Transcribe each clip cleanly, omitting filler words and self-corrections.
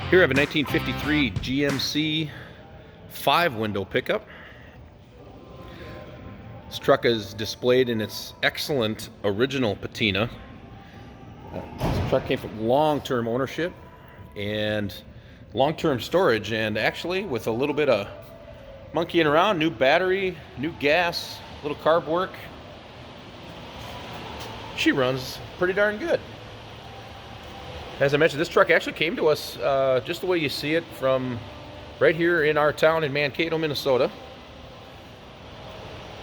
Here I have a 1953 GMC 5-window pickup. This truck is displayed in its excellent original patina. This truck came from long-term ownership and long-term storage, and actually with a little bit of monkeying around, new battery, new gas, little carb work, she runs pretty darn good. As I mentioned, this truck actually came to us just the way you see it from right here in our town in Mankato, Minnesota.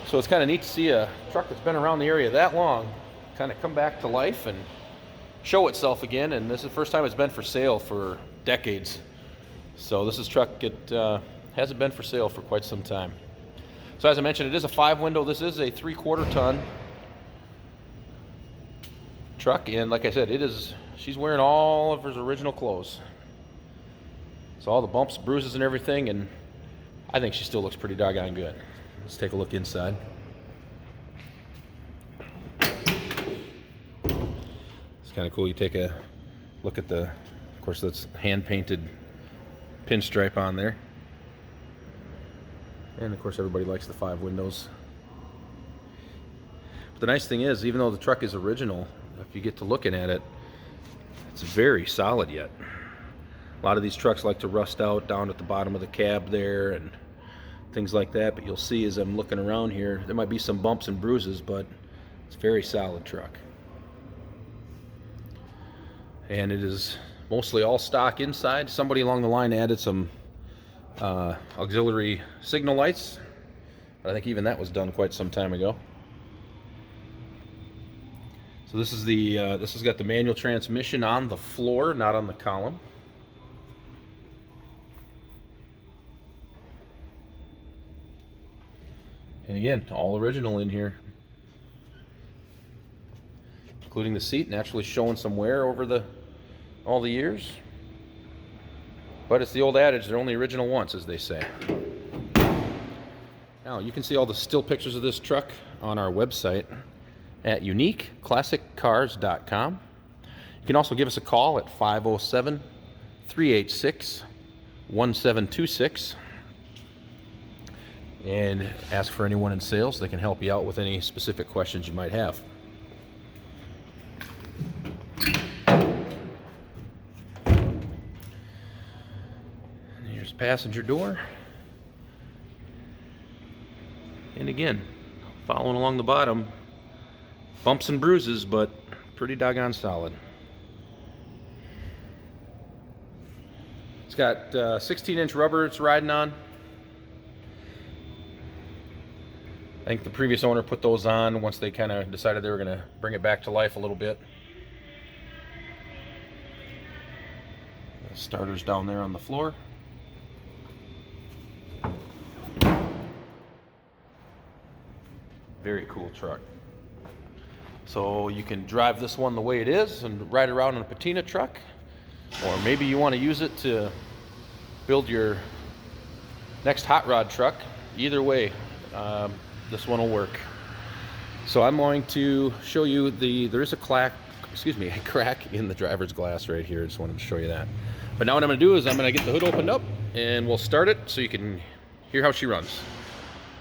So it's kind of neat to see a truck that's been around the area that long kind of come back to life and show itself again. And this is the first time it's been for sale for decades. So this is a truck that hasn't been for sale for quite some time. So as I mentioned, it is a 5-window. This is a 3/4 ton truck, and like I said, she's wearing all of her original clothes. So all the bumps, bruises, and everything, and I think she still looks pretty doggone good. Let's take a look inside. It's kind of cool. You take a look at of course, that's hand-painted pinstripe on there. And of course, everybody likes the 5 windows. But the nice thing is, even though the truck is original, if you get to looking at it, it's very solid yet. A lot of these trucks like to rust out down at the bottom of the cab there and things like that, but you'll see as I'm looking around here, there might be some bumps and bruises, but it's a very solid truck. And it is mostly all stock inside. Somebody along the line added some auxiliary signal lights, but I think even that was done quite some time ago. So this is this has got the manual transmission on the floor, not on the column. And again, all original in here, including the seat, naturally showing some wear over all the years. But it's the old adage, they're only original once, as they say. Now, you can see all the still pictures of this truck on our website at uniqueclassiccars.com. You can also give us a call at 507-386-1726 and ask for anyone in sales. They can help you out with any specific questions you might have. Here's the passenger door. And again, following along the bottom, bumps and bruises, but pretty doggone solid. It's got 16-inch rubber it's riding on. I think the previous owner put those on once they kind of decided they were going to bring it back to life a little bit. The starter's down there on the floor. Very cool truck. So you can drive this one the way it is and ride around in a patina truck, or maybe you want to use it to build your next hot rod truck. Either way, this one will work. So I'm going to show you there is a crack in the driver's glass right here. I just wanted to show you that. But now what I'm going to do is I'm going to get the hood opened up and we'll start it so you can hear how she runs.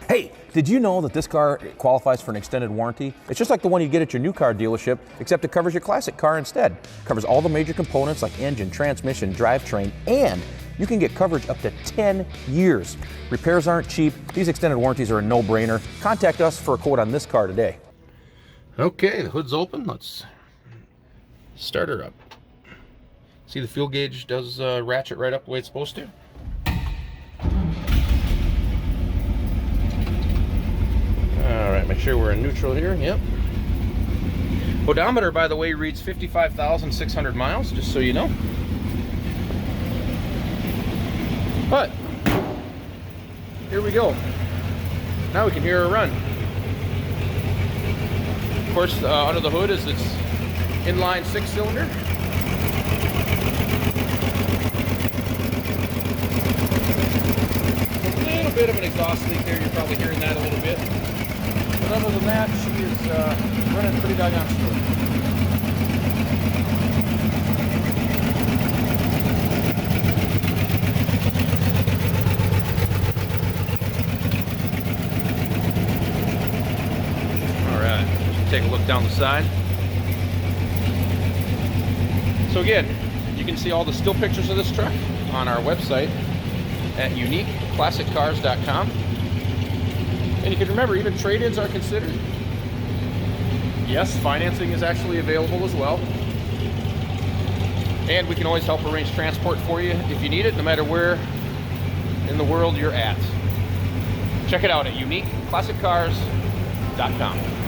Hey, did you know that this car qualifies for an extended warranty? It's just like the one you get at your new car dealership, except it covers your classic car instead. It covers all the major components like engine, transmission, drivetrain, and you can get coverage up to 10 years. Repairs aren't cheap. These extended warranties are a no-brainer. Contact us for a quote on this car today. Okay, the hood's open. Let's start her up. See, the fuel gauge does ratchet right up the way it's supposed to. Alright, make sure we're in neutral here. Yep. Odometer, by the way, reads 55,600 miles, just so you know. But here we go. Now we can hear her run. Of course, under the hood is its inline 6-cylinder. A little bit of an exhaust leak there. You're probably hearing that a little bit. But other than that, she is running pretty doggone smooth. take a look down the side. So again, you can see all the still pictures of this truck on our website at uniqueclassiccars.com. And you can remember, even trade-ins are considered. Yes, financing is actually available as well. And we can always help arrange transport for you if you need it, no matter where in the world you're at. Check it out at uniqueclassiccars.com.